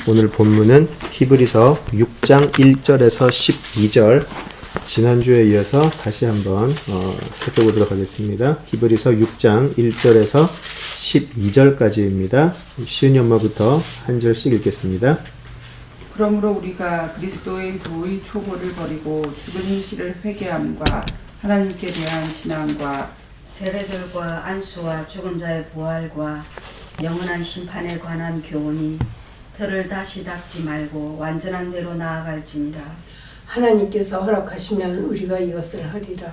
오늘 본문은 히브리서 6장 1절에서 12절, 지난주에 이어서 다시 한번 살펴보도록 하겠습니다. 히브리서 6장 1절에서 12절까지입니다. 쉬운 연마부터 한 절씩 읽겠습니다. 그러므로 우리가 그리스도의 도의 초보를 버리고 죽은 행실을 회개함과 하나님께 대한 신앙과 세례들과 안수와 죽은 자의 부활과 영원한 심판에 관한 교훈이 틀을 다시 닦지 말고 완전한 대로 나아갈지니라. 하나님께서 허락하시면 우리가 이것을 하리라.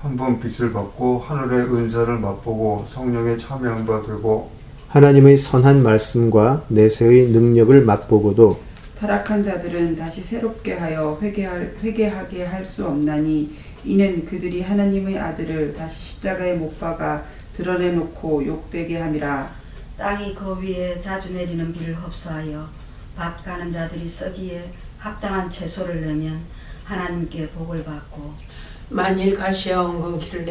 한번 빛을 받고 하늘의 은사를 맛보고 성령에 참여한 바 되고 하나님의 선한 말씀과 내세의 능력을 맛보고도 타락한 자들은 다시 새롭게 하여 회개하게 할 수 없나니 이는 그들이 하나님의 아들을 다시 십자가에 못 박아 드러내놓고 욕되게 함이라. 땅이 그 위에 자주 내리는 비를 흡수하여 밭 가는 자들이 썩이에 합당한 채소를 내면 하나님께 복을 받고 만일 가시와 엉겅퀴를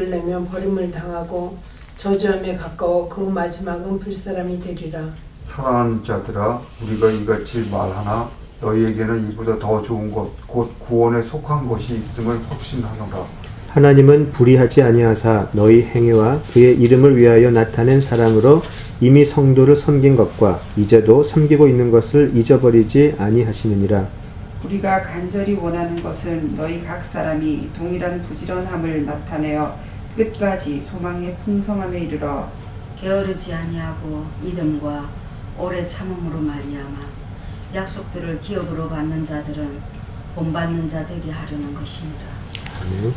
내면 버림을 당하고 저주함에 가까워 그 마지막은 불사람이 되리라. 사랑하는 자들아 우리가 이같이 말하나 너희에게는 이보다 더 좋은 것 곧 구원에 속한 것이 있음을 확신하노라. 하나님은 불의하지 아니하사 너희 행위와 그의 이름을 위하여 나타낸 사랑으로 이미 성도를 섬긴 것과 이제도 섬기고 있는 것을 잊어버리지 아니하시느니라. 우리가 간절히 원하는 것은 너희 각 사람이 동일한 부지런함을 나타내어 끝까지 소망의 풍성함에 이르러 게으르지 아니하고 믿음과 오래 참음으로 말미암아 약속들을 기업으로 받는 자들은 본받는 자 되게 하려는 것이니라. 아멘.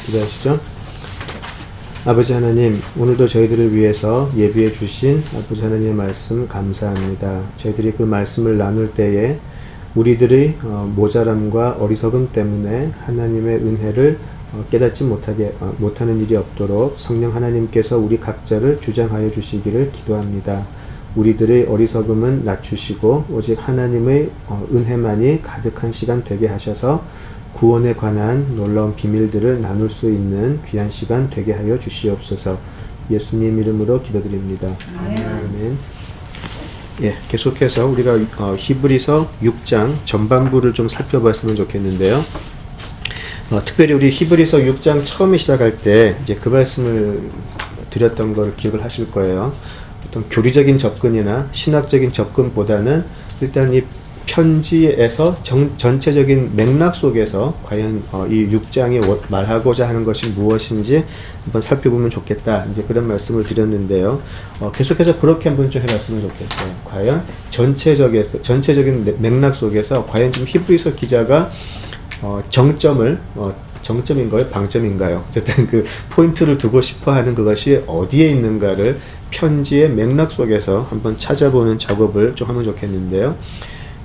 기도하시죠. 아버지 하나님, 오늘도 저희들을 위해서 예비해 주신 아버지 하나님의 말씀 감사합니다. 저희들이 그 말씀을 나눌 때에 우리들의 모자람과 어리석음 때문에 하나님의 은혜를 깨닫지 못하는 일이 없도록 성령 하나님께서 우리 각자를 주장하여 주시기를 기도합니다. 우리들의 어리석음은 낮추시고 오직 하나님의 은혜만이 가득한 시간 되게 하셔서 구원에 관한 놀라운 비밀들을 나눌 수 있는 귀한 시간 되게 하여 주시옵소서. 예수님 이름으로 기도드립니다. 아멘. 예, 계속해서 우리가 히브리서 6장 전반부를 좀 살펴봤으면 좋겠는데요. 특별히 우리 히브리서 6장 처음에 시작할 때 이제 그 말씀을 드렸던 걸 기억을 하실 거예요. 어떤 교리적인 접근이나 신학적인 접근보다는 일단 이 편지에서 전체적인 맥락 속에서 과연 이 6장이 말하고자 하는 것이 무엇인지 한번 살펴보면 좋겠다. 이제 그런 말씀을 드렸는데요. 계속해서 그렇게 한번 좀 해봤으면 좋겠어요. 과연 전체적인 맥락 속에서 과연 지금 히브리서 기자가 정점인가요? 방점인가요? 어쨌든 그 포인트를 두고 싶어 하는 그것이 어디에 있는가를 편지의 맥락 속에서 한번 찾아보는 작업을 좀 하면 좋겠는데요.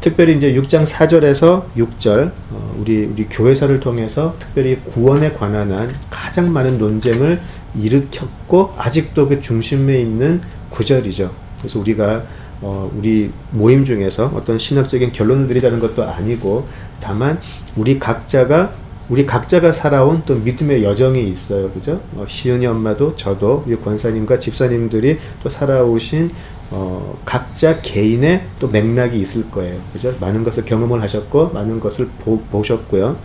특별히 이제 6장 4절에서 6절, 우리 교회사를 통해서 특별히 구원에 관한 한 가장 많은 논쟁을 일으켰고, 아직도 그 중심에 있는 구절이죠. 그래서 우리가, 우리 모임 중에서 어떤 신학적인 결론을 드리자는 것도 아니고, 다만, 우리 각자가 살아온 또 믿음의 여정이 있어요. 그죠? 시은이 엄마도 저도 우리 권사님과 집사님들이 또 살아오신 각자 개인의 또 맥락이 있을 거예요. 그죠? 많은 것을 경험을 하셨고, 많은 것을 보셨고요.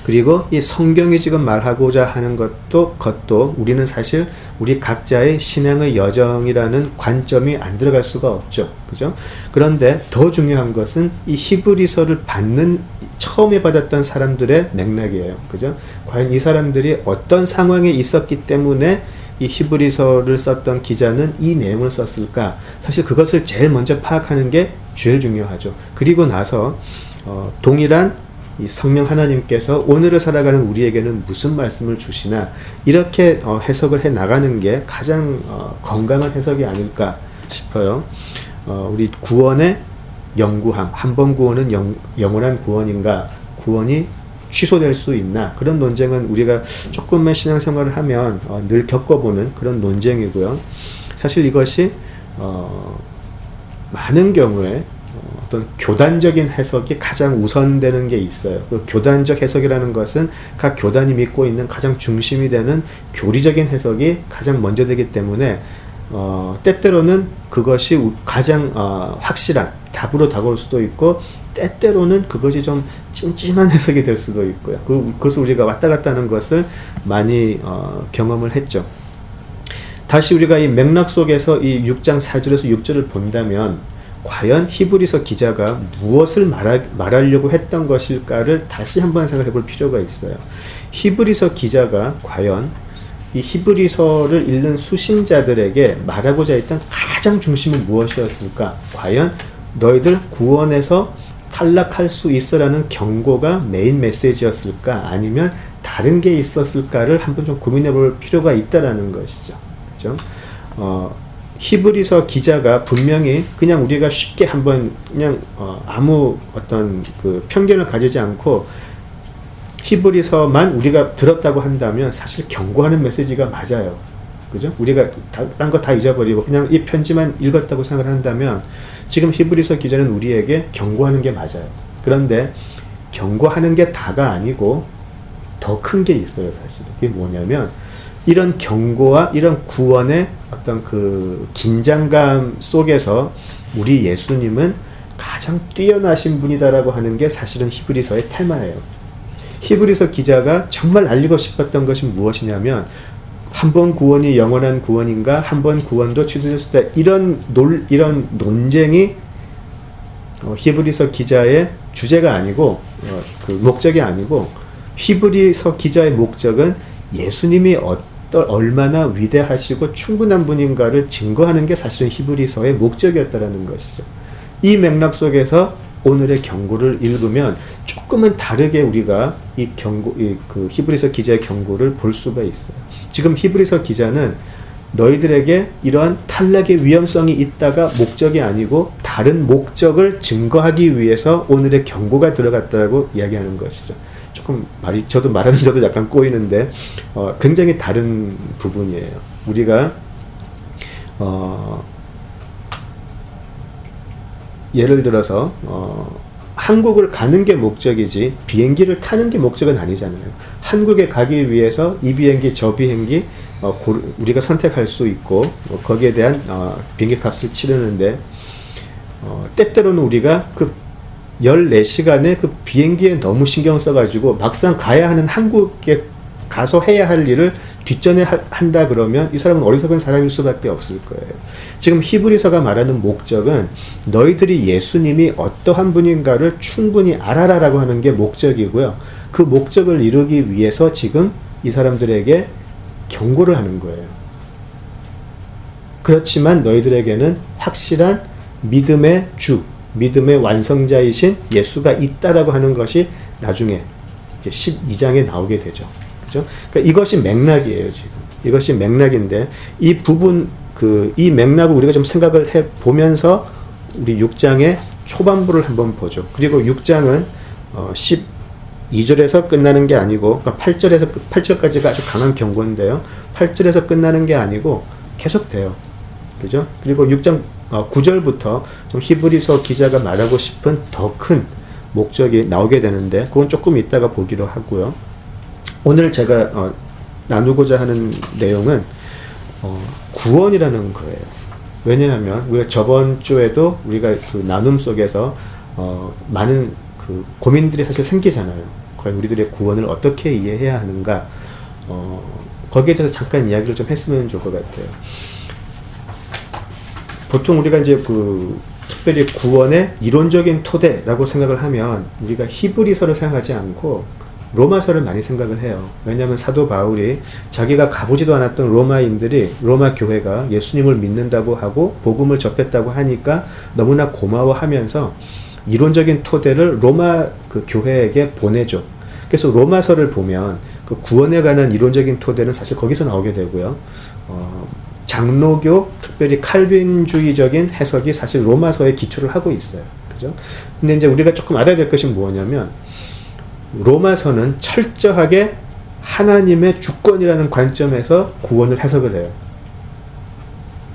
그리고 이 성경이 지금 말하고자 하는 것도 우리는 사실 우리 각자의 신앙의 여정이라는 관점이 안 들어갈 수가 없죠. 그죠? 그런데 더 중요한 것은 이 히브리서를 처음에 받았던 사람들의 맥락이에요. 그죠? 과연 이 사람들이 어떤 상황에 있었기 때문에 이 히브리서를 썼던 기자는 이 내용을 썼을까? 사실 그것을 제일 먼저 파악하는 게 제일 중요하죠. 그리고 나서 동일한 이 성령 하나님께서 오늘을 살아가는 우리에게는 무슨 말씀을 주시나 이렇게 해석을 해 나가는 게 가장 건강한 해석이 아닐까 싶어요. 우리 구원의 영구함, 한 번 구원은 영원한 구원인가, 구원이 취소될 수 있나, 그런 논쟁은 우리가 조금만 신앙생활을 하면 늘 겪어보는 그런 논쟁이고요. 사실 이것이 많은 경우에 어떤 교단적인 해석이 가장 우선되는 게 있어요. 그 교단적 해석이라는 것은 각 교단이 믿고 있는 가장 중심이 되는 교리적인 해석이 가장 먼저 되기 때문에 때때로는 그것이 가장 확실한 답으로 다가올 수도 있고, 때때로는 그것이 좀 찜찜한 해석이 될 수도 있고요. 그것을 우리가 왔다 갔다 하는 것을 많이 경험을 했죠. 다시 우리가 이 맥락 속에서 이 6장 4절에서 6절을 본다면 과연 히브리서 기자가 무엇을 말하려고 했던 것일까를 다시 한번 생각해 볼 필요가 있어요. 히브리서 기자가 과연 이 히브리서를 읽는 수신자들에게 말하고자 했던 가장 중심은 무엇이었을까? 과연 너희들 구원에서 탈락할 수 있어라는 경고가 메인 메시지였을까? 아니면 다른 게 있었을까를 한번 좀 고민해 볼 필요가 있다라는 것이죠. 그죠? 히브리서 기자가 분명히 그냥 우리가 쉽게 한번 그냥 아무 어떤 그 편견을 가지지 않고 히브리서만 우리가 들었다고 한다면 사실 경고하는 메시지가 맞아요. 그죠? 우리가 딴 거 다 잊어버리고 그냥 이 편지만 읽었다고 생각을 한다면 지금 히브리서 기자는 우리에게 경고하는 게 맞아요. 그런데 경고하는 게 다가 아니고 더 큰 게 있어요, 사실. 그게 뭐냐면 이런 경고와 이런 구원의 어떤 그 긴장감 속에서 우리 예수님은 가장 뛰어나신 분이다라고 하는 게 사실은 히브리서의 테마예요. 히브리서 기자가 정말 알리고 싶었던 것이 무엇이냐면 한 번 구원이 영원한 구원인가, 한 번 구원도 취소될 수 있다, 이런 논쟁이 히브리서 기자의 주제가 아니고 그 목적이 아니고 히브리서 기자의 목적은 예수님이 얼마나 위대하시고 충분한 분인가를 증거하는 게 사실은 히브리서의 목적이었다라는 것이죠. 이 맥락 속에서 오늘의 경고를 읽으면 조금은 다르게 우리가 그 히브리서 기자의 경고를 볼 수가 있어요. 지금 히브리서 기자는 너희들에게 이러한 탈락의 위험성이 있다가 목적이 아니고 다른 목적을 증거하기 위해서 오늘의 경고가 들어갔다고 이야기하는 것이죠. 조금 저도 약간 꼬이는데 굉장히 다른 부분이에요. 우리가 예를 들어서 한국을 가는 게 목적이지 비행기를 타는 게 목적은 아니잖아요. 한국에 가기 위해서 이 비행기 저 비행기 우리가 선택할 수 있고 거기에 대한 비행기 값을 치르는데 때때로는 우리가 그 14시간의 그 비행기에 너무 신경 써가지고 막상 가야 하는 한국에 가서 해야 할 일을 뒷전에 한다 그러면 이 사람은 어리석은 사람일 수밖에 없을 거예요. 지금 히브리서가 말하는 목적은 너희들이 예수님이 어떠한 분인가를 충분히 알아라라고 하는 게 목적이고요. 그 목적을 이루기 위해서 지금 이 사람들에게 경고를 하는 거예요. 그렇지만 너희들에게는 확실한 믿음의 주, 믿음의 완성자이신 예수가 있다라고 하는 것이 나중에 이제 12장에 나오게 되죠. 그죠? 그러니까 이것이 맥락이에요, 지금. 이것이 맥락인데, 이 부분, 이 맥락을 우리가 좀 생각을 해 보면서 우리 6장의 초반부를 한번 보죠. 그리고 6장은 12절에서 끝나는 게 아니고, 그러니까 8절까지가 아주 강한 경고인데요. 8절에서 끝나는 게 아니고 계속 돼요. 그죠? 그리고 6장 9절부터 좀 히브리서 기자가 말하고 싶은 더 큰 목적이 나오게 되는데, 그건 조금 이따가 보기로 하고요. 오늘 제가 나누고자 하는 내용은 구원이라는 거예요. 왜냐하면 우리가 저번 주에도 우리가 그 나눔 속에서 많은 그 고민들이 사실 생기잖아요. 과연 우리들의 구원을 어떻게 이해해야 하는가, 거기에 대해서 잠깐 이야기를 좀 했으면 좋을 것 같아요. 보통 우리가 이제 특별히 구원의 이론적인 토대라고 생각을 하면 우리가 히브리서를 생각하지 않고 로마서를 많이 생각을 해요. 왜냐하면 사도 바울이 자기가 가보지도 않았던 로마인들이 로마 교회가 예수님을 믿는다고 하고 복음을 접했다고 하니까 너무나 고마워하면서 이론적인 토대를 로마 그 교회에게 보내죠. 그래서 로마서를 보면 그 구원에 관한 이론적인 토대는 사실 거기서 나오게 되고요. 장로교, 특별히 칼빈주의적인 해석이 사실 로마서에 기초를 하고 있어요. 그죠? 근데 이제 우리가 조금 알아야 될 것이 뭐냐면, 로마서는 철저하게 하나님의 주권이라는 관점에서 구원을 해석을 해요.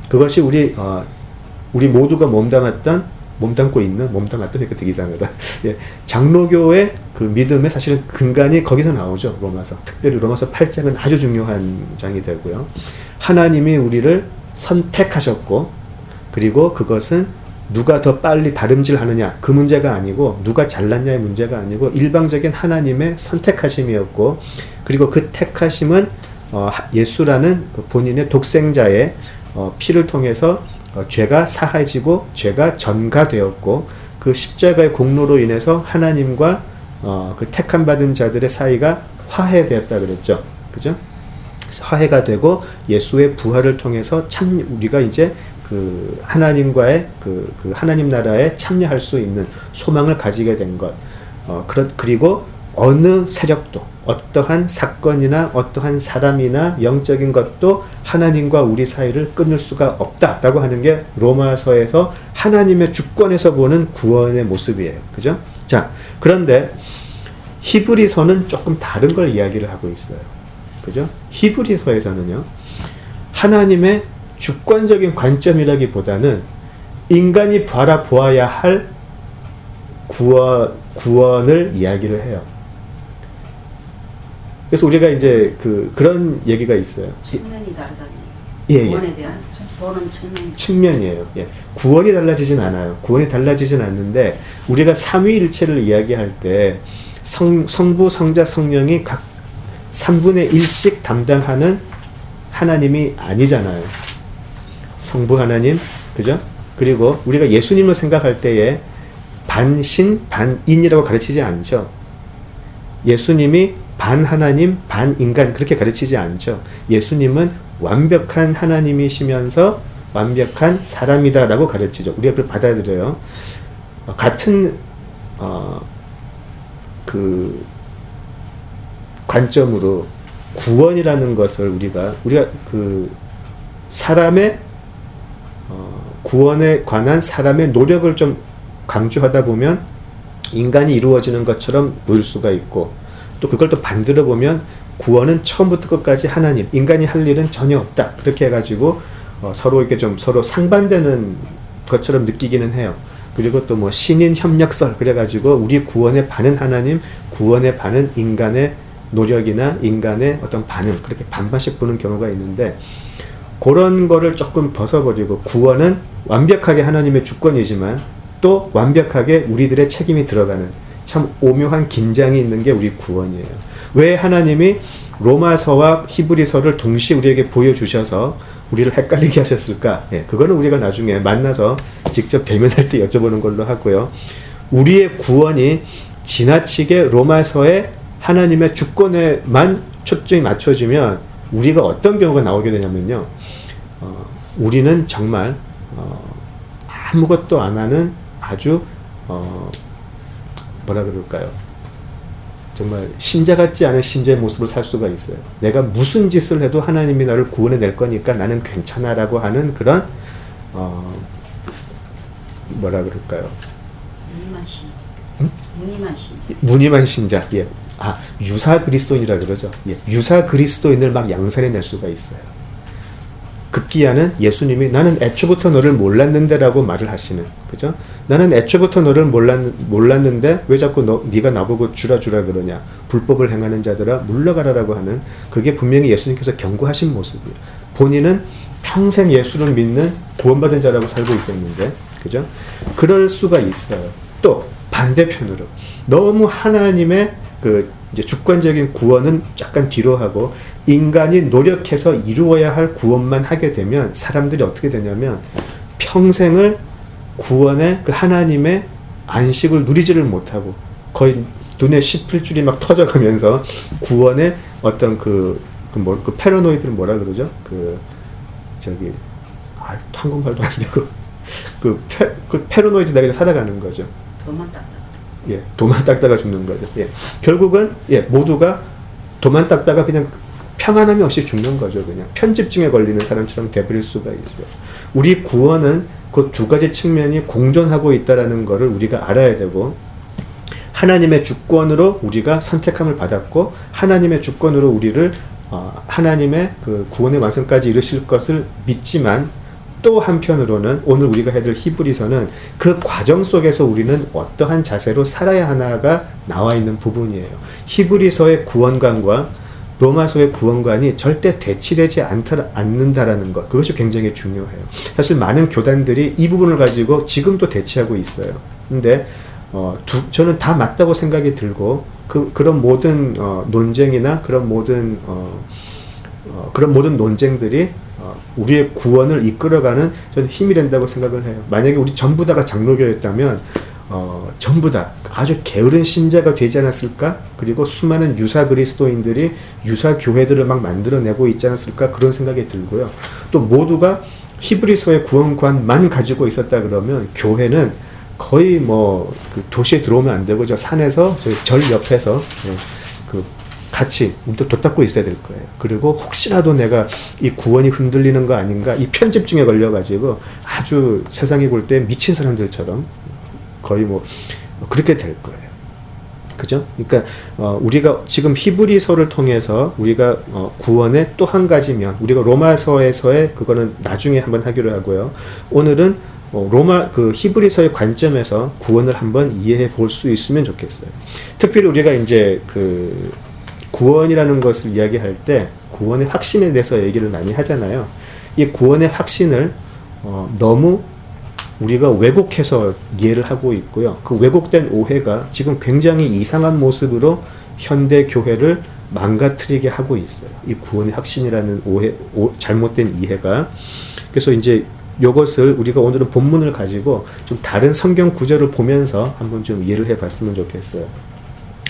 그것이 우리 모두가 몸담았던 몸담고 있는, 몸담았다니까 되게 이상하다. 예, 장로교의 그 믿음의 사실은 근간이 거기서 나오죠. 로마서. 특별히 로마서 8장은 아주 중요한 장이 되고요. 하나님이 우리를 선택하셨고, 그리고 그것은 누가 더 빨리 다름질하느냐 그 문제가 아니고, 누가 잘났냐의 문제가 아니고, 일방적인 하나님의 선택하심이었고, 그리고 그 택하심은 예수라는 그 본인의 독생자의 피를 통해서 죄가 사해지고 죄가 전가되었고, 그 십자가의 공로로 인해서 하나님과 그 택함 받은 자들의 사이가 화해되었다 그랬죠. 그죠? 화해가 되고 예수의 부활을 통해서 우리가 이제 그 하나님과의 그 하나님 나라에 참여할 수 있는 소망을 가지게 된 것. 그리고 어느 세력도, 어떠한 사건이나 어떠한 사람이나 영적인 것도 하나님과 우리 사이를 끊을 수가 없다라고 하는 게 로마서에서 하나님의 주권에서 보는 구원의 모습이에요. 그죠? 자, 그런데 히브리서는 조금 다른 걸 이야기를 하고 있어요. 그죠? 히브리서에서는요, 하나님의 주권적인 관점이라기보다는 인간이 바라보아야 할 구원을 이야기를 해요. 그래서 우리가 이제 그런 얘기가 있어요. 측면이 다르다니. 예, 구원에 대한 보는 측면이에요. 예. 구원이 달라지진 않아요. 구원이 달라지진 않는데, 우리가 삼위일체를 이야기할 때 성부, 성자, 성령이 각 3분의 1씩 담당하는 하나님이 아니잖아요. 성부 하나님, 그죠? 그리고 우리가 예수님을 생각할 때에 반신, 반인이라고 가르치지 않죠. 예수님이 반 하나님, 반 인간 그렇게 가르치지 않죠. 예수님은 완벽한 하나님이시면서 완벽한 사람이다라고 가르치죠. 우리가 그걸 받아들여요. 같은 그 관점으로 구원이라는 것을 우리가 그 사람의 구원에 관한 사람의 노력을 좀 강조하다 보면 인간이 이루어지는 것처럼 보일 수가 있고, 또 그걸 또 반대로 보면 구원은 처음부터 끝까지 하나님, 인간이 할 일은 전혀 없다. 그렇게 해가지고 서로 이렇게 좀 서로 상반되는 것처럼 느끼기는 해요. 그리고 또 뭐 신인 협력설 그래가지고 우리 구원의 반은 하나님, 구원의 반은 인간의 노력이나 인간의 어떤 반응, 그렇게 반반씩 보는 경우가 있는데, 그런 거를 조금 벗어버리고 구원은 완벽하게 하나님의 주권이지만 또 완벽하게 우리들의 책임이 들어가는 참 오묘한 긴장이 있는 게 우리 구원이에요. 왜 하나님이 로마서와 히브리서를 동시에 우리에게 보여주셔서 우리를 헷갈리게 하셨을까? 예, 그거는 우리가 나중에 만나서 직접 대면할 때 여쭤보는 걸로 하고요. 우리의 구원이 지나치게 로마서의 하나님의 주권에만 초점이 맞춰지면 우리가 어떤 경우가 나오게 되냐면요. 우리는 정말 아무것도 안 하는 아주 뭐라 그럴까요? 정말 신자 같지 않은 신자의 모습을 살 수가 있어요. 내가 무슨 짓을 해도 하나님이 나를 구원해 낼 거니까 나는 괜찮아라고 하는 그런 뭐라 그럴까요? 무늬만 신자. 예. 유사 그리스도인이라 그러죠. 예. 유사 그리스도인을 막 양산해 낼 수가 있어요. 급기야는 예수님이 나는 애초부터 너를 몰랐는데라고 말을 하시는, 그죠? 나는 애초부터 너를 몰랐는데 왜 자꾸 네가 나보고 주라 그러냐? 불법을 행하는 자들아 물러가라라고 하는, 그게 분명히 예수님께서 경고하신 모습이에요. 본인은 평생 예수를 믿는 구원받은 자라고 살고 있었는데, 그죠? 그럴 수가 있어요. 또 반대편으로 너무 하나님의 이제 주권적인 구원은 약간 뒤로 하고 인간이 노력해서 이루어야 할 구원만 하게 되면 사람들이 어떻게 되냐면 평생을 구원의 그 하나님의 안식을 누리지를 못하고 거의 눈에 씹힐줄이 막 터져가면서 구원의 어떤 그 패러노이드를 뭐라 그러죠? 한국말도 안 되고 그 패러노이드 나게 살아가는 거죠. 도만 닦다가. 예, 도만 닦다가 죽는 거죠. 예, 결국은 모두가 도만 닦다가 그냥 평안함이 없이 죽는 거죠. 그냥 편집증에 걸리는 사람처럼 돼버릴 수가 있어요. 우리 구원은 그 두 가지 측면이 공존하고 있다라는 것을 우리가 알아야 되고, 하나님의 주권으로 우리가 선택함을 받았고 하나님의 주권으로 우리를 하나님의 그 구원의 완성까지 이루실 것을 믿지만, 또 한편으로는 오늘 우리가 해야 될 히브리서는 그 과정 속에서 우리는 어떠한 자세로 살아야 하나가 나와 있는 부분이에요. 히브리서의 구원관과 로마서의 구원관이 절대 대치되지 않는다라는 것, 그것이 굉장히 중요해요. 사실 많은 교단들이 이 부분을 가지고 지금도 대치하고 있어요. 근데 저는 다 맞다고 생각이 들고 그런 모든 논쟁이나 그런 모든 논쟁들이 우리의 구원을 이끌어가는 저는 힘이 된다고 생각을 해요. 만약에 우리 전부 다가 장로교였다면 전부 다 아주 게으른 신자가 되지 않았을까? 그리고 수많은 유사 그리스도인들이 유사 교회들을 막 만들어내고 있지 않았을까? 그런 생각이 들고요. 또 모두가 히브리서의 구원관만 가지고 있었다 그러면 교회는 거의 그 도시에 들어오면 안 되고 저 산에서 저 절 옆에서 같이 우리도 돛닦고 있어야 될 거예요. 그리고 혹시라도 내가 이 구원이 흔들리는 거 아닌가 이 편집증에 걸려가지고 아주 세상이 볼 때 미친 사람들처럼 거의 그렇게 될 거예요. 그죠? 그러니까 우리가 지금 히브리서를 통해서 우리가 구원의 또 한 가지 면, 우리가 로마서에서의 그거는 나중에 한번 하기로 하고요. 오늘은 히브리서의 관점에서 구원을 한번 이해해 볼 수 있으면 좋겠어요. 특별히 우리가 이제 구원이라는 것을 이야기할 때 구원의 확신에 대해서 얘기를 많이 하잖아요. 이 구원의 확신을 너무 우리가 왜곡해서 이해를 하고 있고요. 그 왜곡된 오해가 지금 굉장히 이상한 모습으로 현대 교회를 망가뜨리게 하고 있어요. 이 구원의 확신이라는 잘못된 이해가. 그래서 이제 이것을 우리가 오늘은 본문을 가지고 좀 다른 성경 구절을 보면서 한번 좀 이해를 해봤으면 좋겠어요.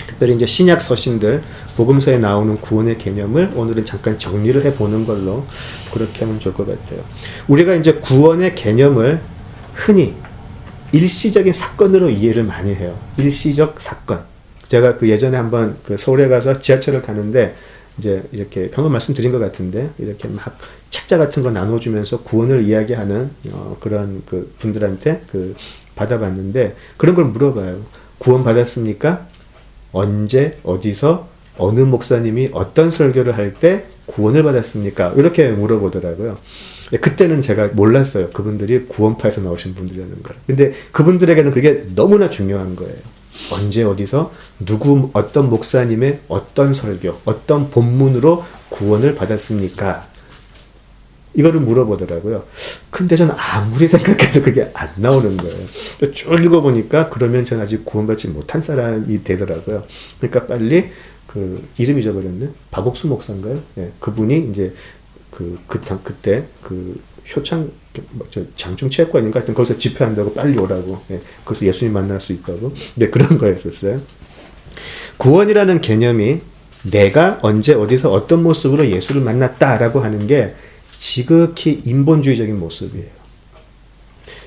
특별히 이제 신약 서신들, 복음서에 나오는 구원의 개념을 오늘은 잠깐 정리를 해보는 걸로 그렇게 하면 좋을 것 같아요. 우리가 이제 구원의 개념을 흔히 일시적인 사건으로 이해를 많이 해요. 일시적 사건. 제가 예전에 한번 서울에 가서 지하철을 타는데 이제 이렇게 한번 말씀드린 것 같은데 이렇게 막 책자 같은 거 나눠주면서 구원을 이야기하는 그런 분들한테 받아봤는데 그런 걸 물어봐요. 구원 받았습니까? 언제, 어디서, 어느 목사님이 어떤 설교를 할 때 구원을 받았습니까? 이렇게 물어보더라고요. 그때는 제가 몰랐어요. 그분들이 구원파에서 나오신 분들이라는 걸. 근데 그분들에게는 그게 너무나 중요한 거예요. 언제, 어디서, 어떤 목사님의 어떤 설교, 어떤 본문으로 구원을 받았습니까? 이거를 물어보더라고요. 근데 저는 아무리 생각해도 그게 안 나오는 거예요. 쭉 읽어보니까 그러면 저는 아직 구원받지 못한 사람이 되더라고요. 그러니까 빨리 이름 잊어버렸네. 박옥수 목사인가요? 예, 그분이 이제 그때 장충체육관인가 하여튼 거기서 집회한다고 빨리 오라고. 예, 거기서 예수님 만날 수 있다고. 네, 그런 거였었어요. 구원이라는 개념이 내가 언제 어디서 어떤 모습으로 예수를 만났다라고 하는 게 지극히 인본주의적인 모습이에요.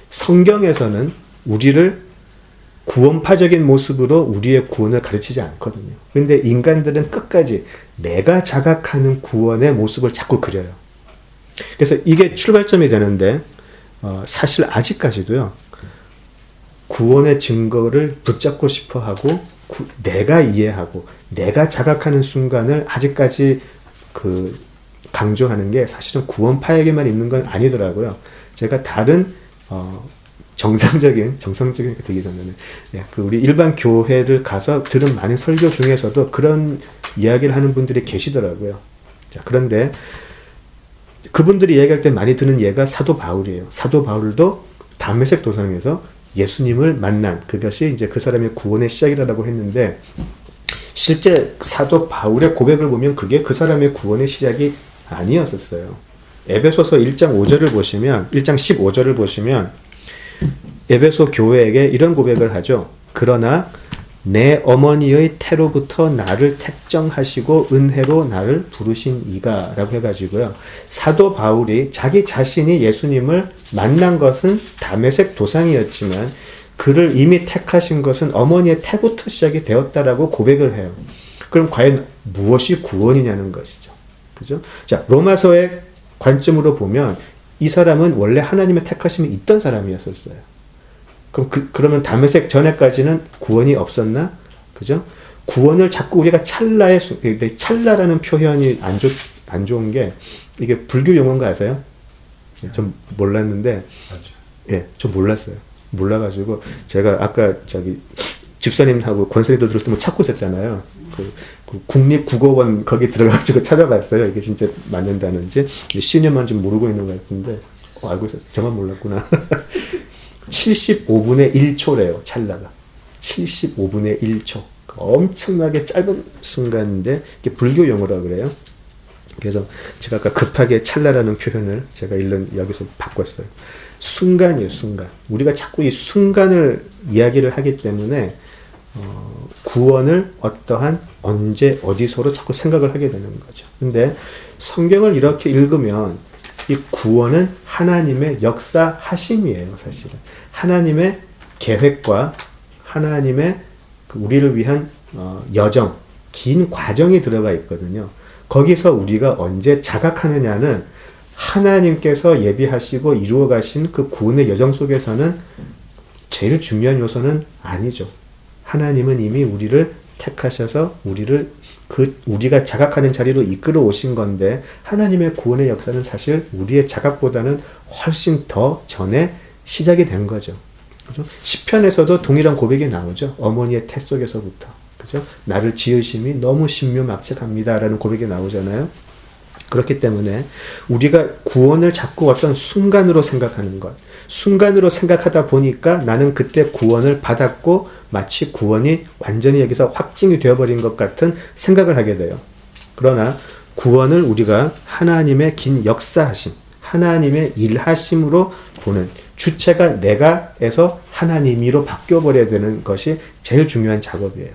성경에서는 우리를 구원파적인 모습으로 우리의 구원을 가르치지 않거든요. 그런데 인간들은 끝까지 내가 자각하는 구원의 모습을 자꾸 그려요. 그래서 이게 출발점이 되는데 사실 아직까지도요. 구원의 증거를 붙잡고 싶어하고 내가 이해하고 내가 자각하는 순간을 아직까지 강조하는 게 사실은 구원파에게만 있는 건 아니더라고요. 제가 다른 정상적인 되기 전에는 우리 일반 교회를 가서 들은 많은 설교 중에서도 그런 이야기를 하는 분들이 계시더라고요. 자, 그런데 그분들이 이야기할 때 많이 드는 예가 사도 바울이에요. 사도 바울도 담메색 도상에서 예수님을 만난 그것이 이제 그 사람의 구원의 시작이라고 했는데 실제 사도 바울의 고백을 보면 그게 그 사람의 구원의 시작이 아니었었어요. 에베소서 1장 5절을 보시면 1장 15절을 보시면 에베소 교회에게 이런 고백을 하죠. 그러나 내 어머니의 태로부터 나를 택정하시고 은혜로 나를 부르신 이가 라고 해가지고요. 사도 바울이 자기 자신이 예수님을 만난 것은 다메섹 도상이었지만 그를 이미 택하신 것은 어머니의 태부터 시작이 되었다라고 고백을 해요. 그럼 과연 무엇이 구원이냐는 것이죠. 그죠? 자, 로마서의 관점으로 보면 이 사람은 원래 하나님의 택하심이 있던 사람이었었어요. 그러면 다메섹 전에까지는 구원이 없었나? 그죠? 구원을 자꾸 우리가 찰나라는 표현이 안 좋은 게 이게 불교 용어인 거 아세요? 전 몰랐는데 예, 저 몰랐어요. 몰라가지고 제가 아까 저기 집사님하고 권사님들 들을 때 뭐 찾고 있었잖아요. 그 국립국어원 거기 들어가가지고 찾아봤어요. 이게 진짜 맞는다는지. 10년만 좀 모르고 있는 것 같은데 알고 있었어요. 저만 몰랐구나. 75분의 1초래요. 찰나가. 75분의 1초. 엄청나게 짧은 순간인데 이게 불교 용어라 그래요. 그래서 제가 아까 급하게 찰나라는 표현을 제가 여기서 바꿨어요. 순간이에요, 순간. 우리가 자꾸 이 순간을 이야기를 하기 때문에 구원을 어떠한 언제 어디서로 자꾸 생각을 하게 되는 거죠. 근데 성경을 이렇게 읽으면 이 구원은 하나님의 역사하심이에요, 사실은. 하나님의 계획과 하나님의 우리를 위한 여정, 긴 과정이 들어가 있거든요. 거기서 우리가 언제 자각하느냐는 하나님께서 예비하시고 이루어 가신 그 구원의 여정 속에서는 제일 중요한 요소는 아니죠. 하나님은 이미 우리를 택하셔서 우리가 자각하는 자리로 이끌어 오신 건데 하나님의 구원의 역사는 사실 우리의 자각보다는 훨씬 더 전에 시작이 된 거죠. 그죠? 시편에서도 동일한 고백이 나오죠. 어머니의 태 속에서부터. 그죠? 나를 지으심이 너무 신묘막측합니다라는 고백이 나오잖아요. 그렇기 때문에 우리가 구원을 자꾸 어떤 순간으로 생각하는 것, 순간으로 생각하다 보니까 나는 그때 구원을 받았고 마치 구원이 완전히 여기서 확증이 되어버린 것 같은 생각을 하게 돼요. 그러나 구원을 우리가 하나님의 긴 역사하심, 하나님의 일하심으로 보는, 주체가 내가에서 하나님이로 바뀌어버려야 되는 것이 제일 중요한 작업이에요.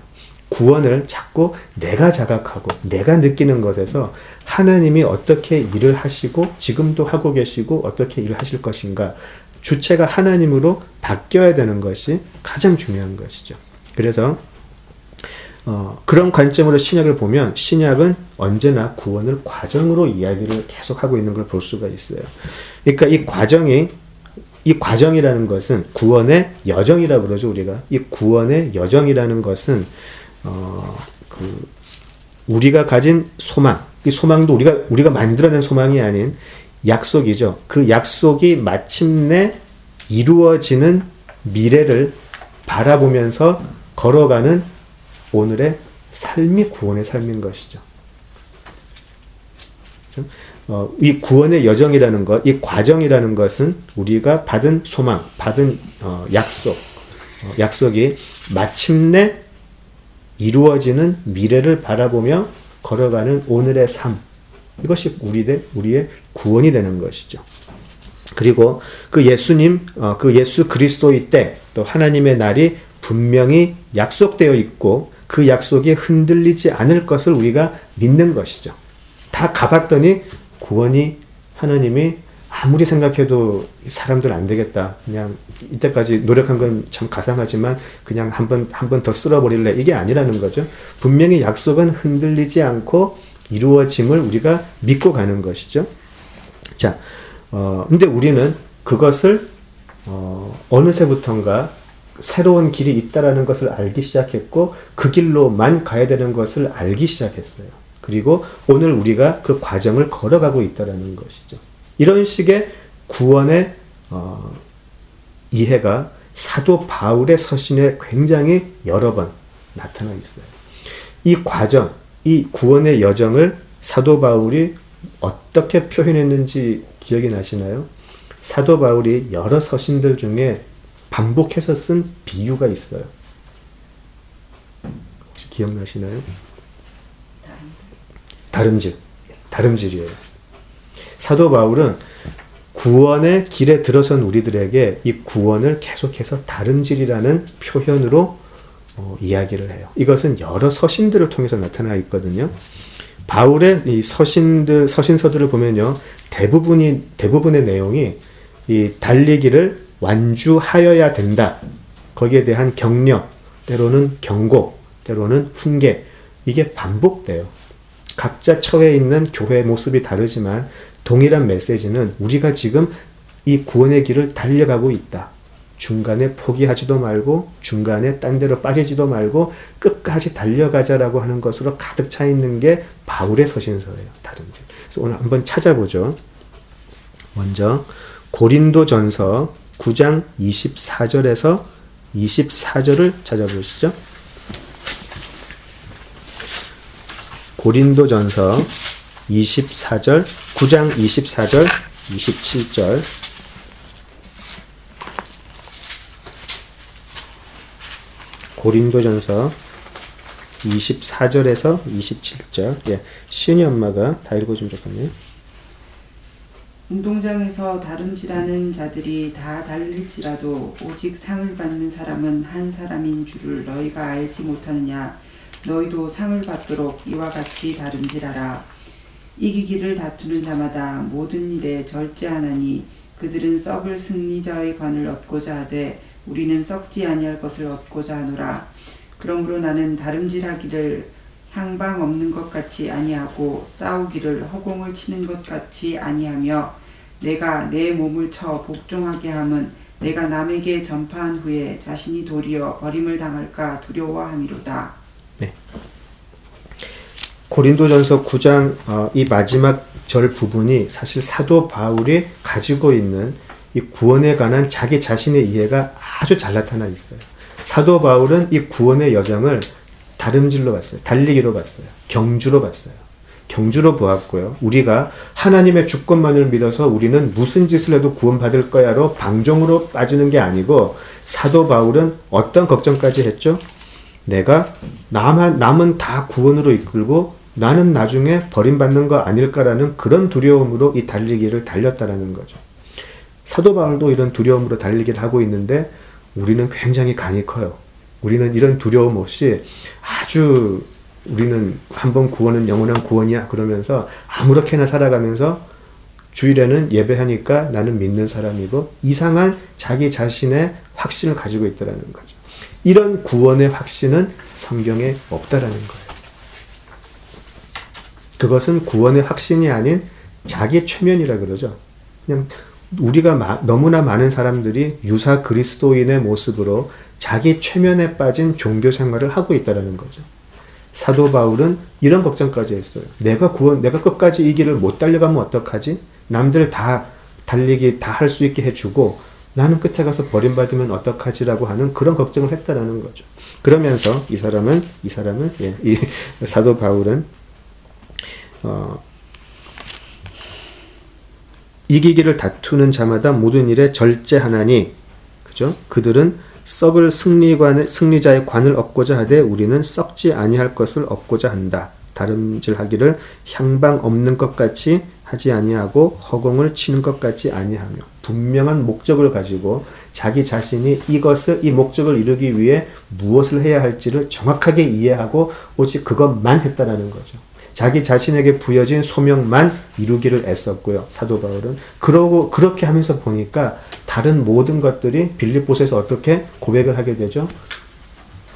구원을 자꾸 내가 자각하고 내가 느끼는 것에서 하나님이 어떻게 일을 하시고 지금도 하고 계시고 어떻게 일을 하실 것인가, 주체가 하나님으로 바뀌어야 되는 것이 가장 중요한 것이죠. 그래서 그런 관점으로 신약을 보면 신약은 언제나 구원을 과정으로 이야기를 계속하고 있는 걸 볼 수가 있어요. 그러니까 이 과정이라는 것은 구원의 여정이라고 그러죠, 우리가. 이 구원의 여정이라는 것은 우리가 가진 소망, 이 소망도 우리가 만들어낸 소망이 아닌 약속이죠. 그 약속이 마침내 이루어지는 미래를 바라보면서 걸어가는 오늘의 삶이 구원의 삶인 것이죠. 이 구원의 여정이라는 것, 이 과정이라는 것은 우리가 받은 소망, 받은 약속이 마침내 이루어지는 미래를 바라보며 걸어가는 오늘의 삶, 이것이 우리의 구원이 되는 것이죠. 그리고 그 예수 그리스도의 때, 또 하나님의 날이 분명히 약속되어 있고 그 약속이 흔들리지 않을 것을 우리가 믿는 것이죠. 다 가봤더니 구원이 하나님이 아무리 생각해도 사람들 안 되겠다. 그냥 이때까지 노력한 건 참 가상하지만 그냥 한 번 더 쓸어버릴래. 이게 아니라는 거죠. 분명히 약속은 흔들리지 않고 이루어짐을 우리가 믿고 가는 것이죠. 자, 근데 우리는 그것을 어느새부턴가 새로운 길이 있다라는 것을 알기 시작했고 그 길로만 가야 되는 것을 알기 시작했어요. 그리고 오늘 우리가 그 과정을 걸어가고 있다라는 것이죠. 이런 식의 구원의 이해가 사도 바울의 서신에 굉장히 여러 번 나타나 있어요. 이 과정, 이 구원의 여정을 사도 바울이 어떻게 표현했는지 기억이 나시나요? 사도 바울이 여러 서신들 중에 반복해서 쓴 비유가 있어요. 혹시 기억나시나요? 다름질이에요. 사도 바울은 구원의 길에 들어선 우리들에게 이 구원을 계속해서 다름질이라는 표현으로 이야기를 해요. 이것은 여러 서신들을 통해서 나타나 있거든요. 바울의 이 서신서들을 보면요, 대부분의 내용이 이 달리기를 완주하여야 된다. 거기에 대한 격려, 때로는 경고, 때로는 훈계, 이게 반복돼요. 각자 처해 있는 교회의 모습이 다르지만 동일한 메시지는 우리가 지금 이 구원의 길을 달려가고 있다. 중간에 포기하지도 말고 중간에 딴 데로 빠지지도 말고 끝까지 달려가자라고 하는 것으로 가득 차 있는 게 바울의 서신서예요. 다른 길. 그래서 오늘 한번 찾아보죠. 먼저 고린도전서 9장 24절에서 24절을 찾아보시죠. 고린도전서 24절, 9장 24절, 27절. 고린도전서 24절에서 27절. 예, 시은이 엄마가 다 읽어주면 좋겠네요. 운동장에서 다름질하는 자들이 다 달릴지라도 오직 상을 받는 사람은 한 사람인 줄을 너희가 알지 못하느냐. 너희도 상을 받도록 이와 같이 다름질하라. 이기기를 다투는 자마다 모든 일에 절제하나니 그들은 썩을 승리자의 관을 얻고자 하되 우리는 썩지 아니할 것을 얻고자 하노라. 그러므로 나는 다름질하기를 향방 없는 것 같이 아니하고 싸우기를 허공을 치는 것 같이 아니하며 내가 내 몸을 쳐 복종하게 함은 내가 남에게 전파한 후에 자신이 도리어 버림을 당할까 두려워함이로다. 네. 고린도전서 9장 이 마지막 절 부분이 사실 사도 바울이 가지고 있는 이 구원에 관한 자기 자신의 이해가 아주 잘 나타나 있어요. 사도 바울은 이 구원의 여정을 다름질로 봤어요. 달리기로 봤어요. 경주로 봤어요. 경주로 보았고요. 우리가 하나님의 주권만을 믿어서 우리는 무슨 짓을 해도 구원받을 거야로 방종으로 빠지는 게 아니고 사도 바울은 어떤 걱정까지 했죠? 내가 남은 다 구원으로 이끌고 나는 나중에 버림받는 거 아닐까라는 그런 두려움으로 이 달리기를 달렸다라는 거죠. 사도 바울도 이런 두려움으로 달리기를 하고 있는데 우리는 굉장히 간이 커요. 우리는 이런 두려움 없이 아주 우리는 한번 구원은 영원한 구원이야 그러면서 아무렇게나 살아가면서 주일에는 예배하니까 나는 믿는 사람이고 이상한 자기 자신의 확신을 가지고 있다는 거죠. 이런 구원의 확신은 성경에 없다라는 거예요. 그것은 구원의 확신이 아닌 자기 최면이라 그러죠. 그냥 우리가 너무나 많은 사람들이 유사 그리스도인의 모습으로 자기 최면에 빠진 종교 생활을 하고 있다는 거죠. 사도 바울은 이런 걱정까지 했어요. 내가 끝까지 이 길을 못 달려가면 어떡하지? 남들 다 달리기 다 할 수 있게 해주고 나는 끝에 가서 버림받으면 어떡하지라고 하는 그런 걱정을 했다라는 거죠. 그러면서 이 사도 바울은 이기기를 다투는 자마다 모든 일에 절제하나니, 그죠? 그들은 썩을 승리자의 관을 얻고자 하되 우리는 썩지 아니할 것을 얻고자 한다. 다름질하기를 향방 없는 것 같이 하지 아니하고 허공을 치는 것 같이 아니하며 분명한 목적을 가지고 자기 자신이 이 목적을 이루기 위해 무엇을 해야 할지를 정확하게 이해하고 오직 그것만 했다라는 거죠. 자기 자신에게 부여진 소명만 이루기를 애썼고요. 사도 바울은 그렇게 하면서 보니까 다른 모든 것들이 빌립보서에서 어떻게 고백을 하게 되죠?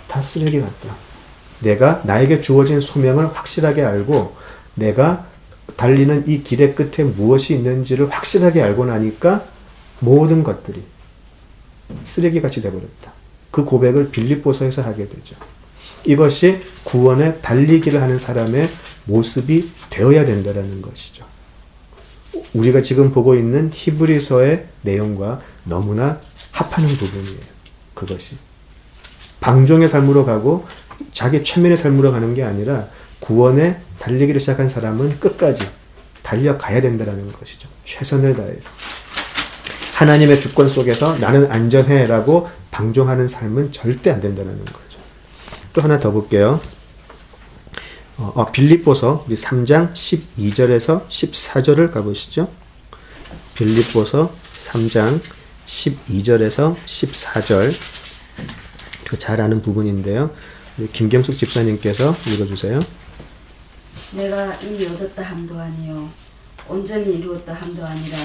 다 쓰레기 같다. 내가 나에게 주어진 소명을 확실하게 알고 내가 달리는 이 길의 끝에 무엇이 있는지를 확실하게 알고 나니까 모든 것들이 쓰레기같이 되어버렸다. 그 고백을 빌립보서에서 하게 되죠. 이것이 구원의 달리기를 하는 사람의 모습이 되어야 된다는 것이죠. 우리가 지금 보고 있는 히브리서의 내용과 너무나 합하는 부분이에요. 그것이. 방종의 삶으로 가고 자기 최면의 삶으로 가는 게 아니라 구원의 달리기를 시작한 사람은 끝까지 달려가야 된다는 것이죠. 최선을 다해서. 하나님의 주권 속에서 나는 안전해 라고 방종하는 삶은 절대 안 된다는 거죠. 또 하나 더 볼게요. 빌립보서 3장 12절에서 14절을 가보시죠. 빌립보서 3장 12절에서 14절. 잘 아는 부분인데요. 김경숙 집사님께서 읽어주세요. 내가 이미 얻었다 함도 아니요 온전히 이루었다 함도 아니라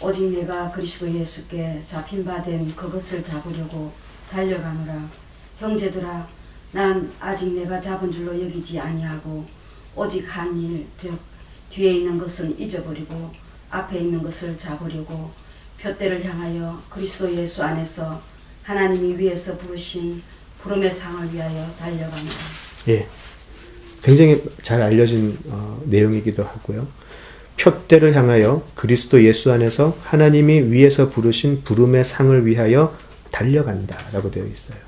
오직 내가 그리스도 예수께 잡힌 바 된 그것을 잡으려고 달려가노라. 형제들아, 난 아직 내가 잡은 줄로 여기지 아니하고 오직 한 일, 즉 뒤에 있는 것은 잊어버리고 앞에 있는 것을 잡으려고 표대를 향하여 그리스도 예수 안에서 하나님이 위에서 부르신 부름의 상을 위하여 달려가노라. 예, 굉장히 잘 알려진 내용이기도 하고요. 표대를 향하여 그리스도 예수 안에서 하나님이 위에서 부르신 부름의 상을 위하여 달려간다 라고 되어 있어요.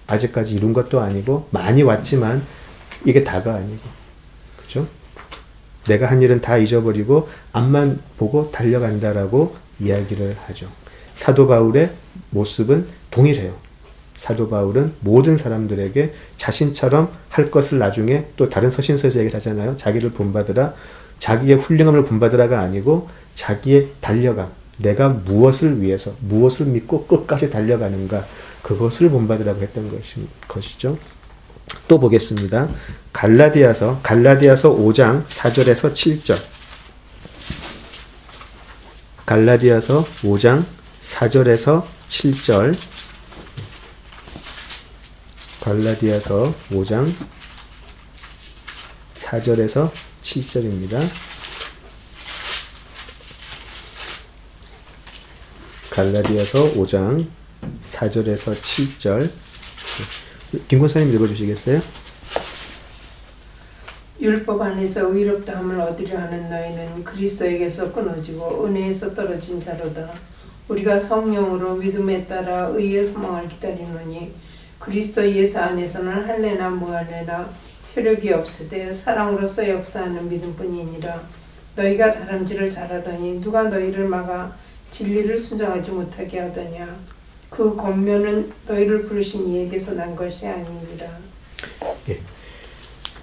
아직까지 이룬 것도 아니고 많이 왔지만 이게 다가 아니고, 그죠? 내가 한 일은 다 잊어버리고 앞만 보고 달려간다라고 이야기를 하죠. 사도 바울의 모습은 동일해요. 사도 바울은 모든 사람들에게 자신처럼 할 것을 나중에 또 다른 서신서에서 얘기를 하잖아요. 자기를 본받으라, 자기의 훌륭함을 본받으라가 아니고 자기의 달려감, 내가 무엇을 위해서, 무엇을 믿고 끝까지 달려가는가, 그것을 본받으라고 했던 것이죠. 또 보겠습니다. 갈라디아서 5장 4절에서 7절. 갈라디아서 5장 4절에서 7절. 갈라디아서 5장 4절에서 7절입니다. 갈라디아서 5장 4절에서 7절. 김 권사님 읽어주시겠어요? 율법 안에서 의롭다함을 얻으려 하는 너희는 그리스도에게서 끊어지고 은혜에서 떨어진 자로다. 우리가 성령으로 믿음에 따라 의의 소망을 기다리노니 그리스도 예수 안에서는 할례나 무할례나 효력이 없으되 사랑으로서 역사하는 믿음뿐이니라. 너희가 다름질을 잘하더니 누가 너희를 막아 진리를 순종하지 못하게 하더냐. 그 권면은 너희를 부르신 이에게서 난 것이 아니니라. 예.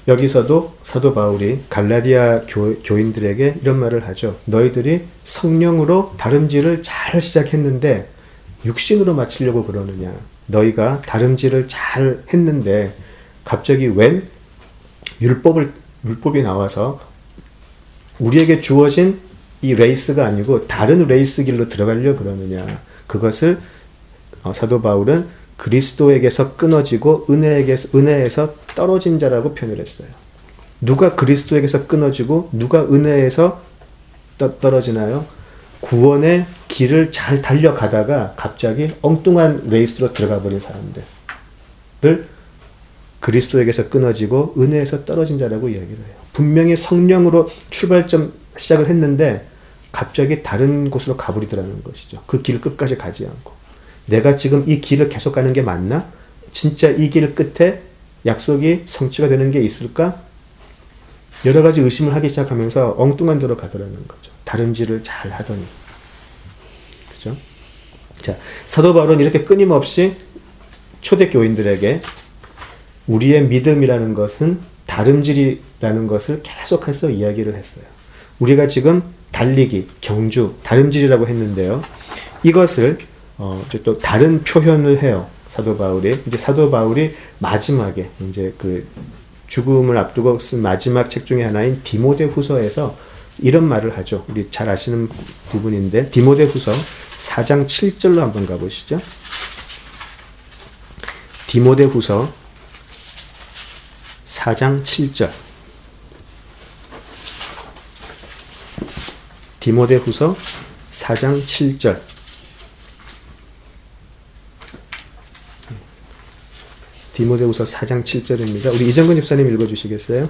여기서도 사도 바울이 갈라디아 교인들에게 이런 말을 하죠. 너희들이 성령으로 다름질을 잘 시작했는데 육신으로 마치려고 그러느냐. 너희가 다름질을 잘 했는데 갑자기 웬 율법이 나와서 우리에게 주어진 이 레이스가 아니고 다른 레이스 길로 들어가려고 그러느냐. 그것을 사도 바울은 그리스도에게서 끊어지고 은혜에서 떨어진 자라고 표현을 했어요. 누가 그리스도에게서 끊어지고 누가 은혜에서 떨어지나요? 구원의 길을 잘 달려가다가 갑자기 엉뚱한 레이스로 들어가 버린 사람들을 그리스도에게서 끊어지고 은혜에서 떨어진 자라고 이야기를 해요. 분명히 성령으로 출발점 시작을 했는데 갑자기 다른 곳으로 가버리더라는 것이죠. 그 길 끝까지 가지 않고. 내가 지금 이 길을 계속 가는 게 맞나? 진짜 이 길 끝에 약속이 성취가 되는 게 있을까? 여러 가지 의심을 하기 시작하면서 엉뚱한 데로 가더라는 거죠. 다름질을 잘 하더니. 그죠? 자, 사도 바울은 이렇게 끊임없이 초대교인들에게 우리의 믿음이라는 것은 다름질이라는 것을 계속해서 이야기를 했어요. 우리가 지금 달리기, 경주, 다름질이라고 했는데요. 이것을 이제 또 다른 표현을 해요. 사도 바울이. 이제 사도 바울이 마지막에 이제 그 죽음을 앞두고 쓴 마지막 책 중에 하나인 디모데후서에서 이런 말을 하죠. 우리 잘 아시는 부분인데 디모데후서 4장 7절로 한번 가보시죠. 디모데후서 4장 7절. 디모데후서 4장 7절. 디모데후서 4장 7절입니다. 우리 이정근 집사님 읽어주시겠어요?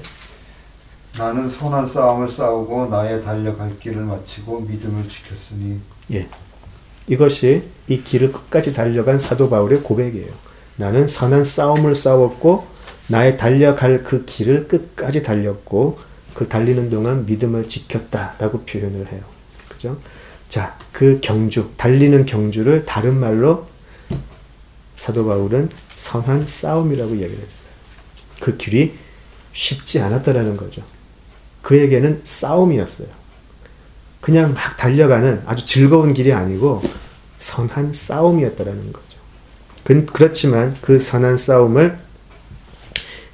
나는 선한 싸움을 싸우고 나의 달려갈 길을 마치고 믿음을 지켰으니. 예, 이것이 이 길을 끝까지 달려간 사도 바울의 고백이에요. 나는 선한 싸움을 싸웠고 나의 달려갈 그 길을 끝까지 달렸고 그 달리는 동안 믿음을 지켰다라고 표현을 해요. 그죠? 자, 그 경주, 달리는 경주를 다른 말로 사도 바울은 선한 싸움이라고 이야기를 했어요. 그 길이 쉽지 않았다라는 거죠. 그에게는 싸움이었어요. 그냥 막 달려가는 아주 즐거운 길이 아니고 선한 싸움이었다라는 거죠. 그렇지만 그 선한 싸움을